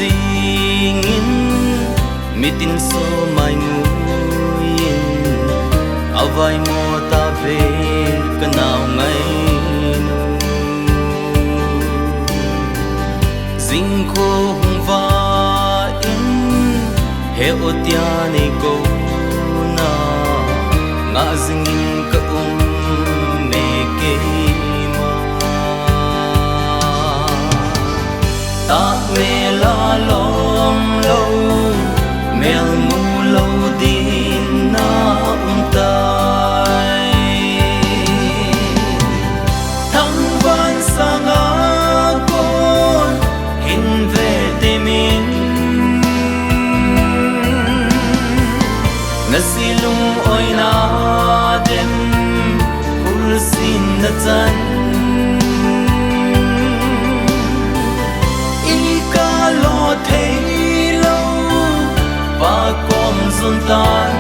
singin mitin so mai nguin avai mo ta ve kanau ngai nu zing kho hung va in he otia nei ko na nga zingin ka me ke ma ta me la lom lo mel mu lo din na tai thăng van sang a con hin ve te min na silung oi na dem ul sin na chan sun tan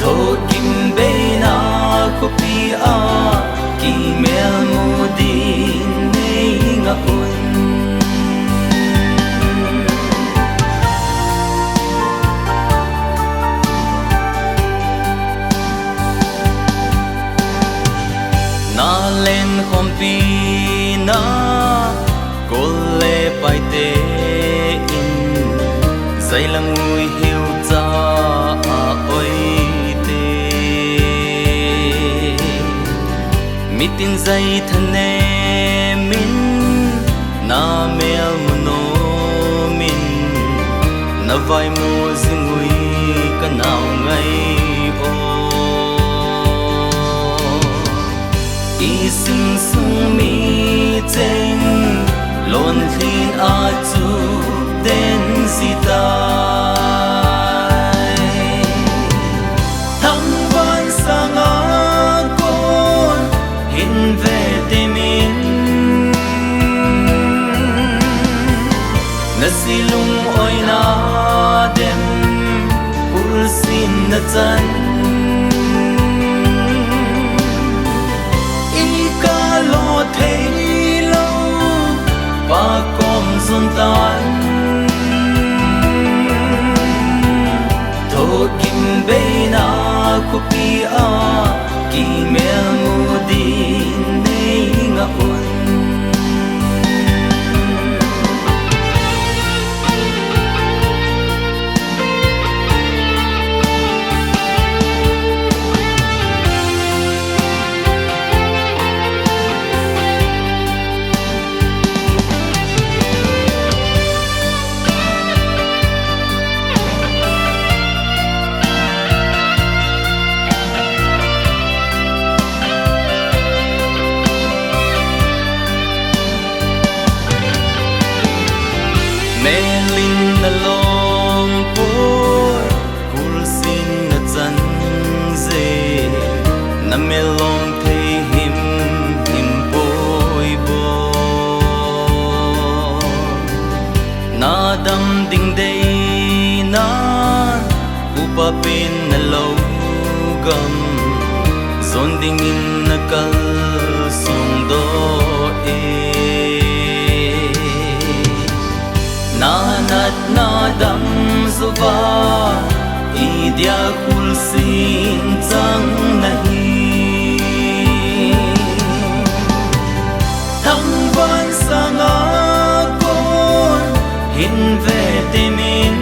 tho kim be na ko pi a ki mel mu din nei nga un na len khom pi na kol le pai te dây là người hiểu cha ôi tê mi tin dây thân em min na mel mono min na vai mua riêng người cả nào ngày ô y sinh sung mi chen lon khin a chu den zita thăng van sang a con hin ve te min na silung oi na dem ul sin na chan i ka lo thei lo pa kom zon tan kim be na ko pi a ki mel mu din nei nga un melin na lom por kul sin na chan ze na melom the him boy bo na dam ding dei na upa pin na lo gam zon ding in na kal song do na nat na dam zuba i dia kul sin chang nahi thăng van sang a con hin ve te min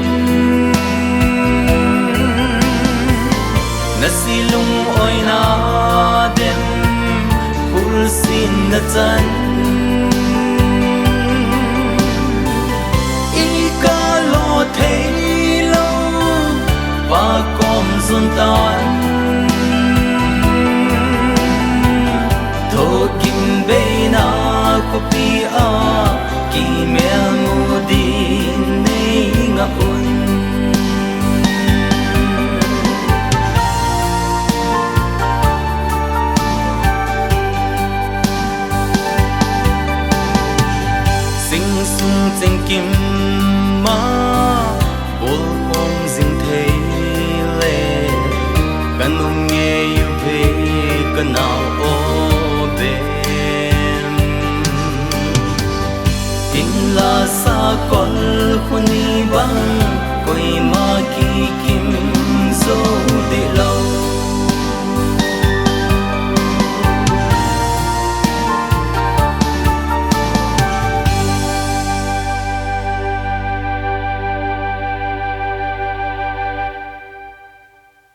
na silung oi na dem kul sin na chan thấy lâu và com zon tan tho kim be na ko pi a ki mel mu din nei nga un sing sung cheng kim ma bol hong jing thei le kanung nge yu ve kanao o be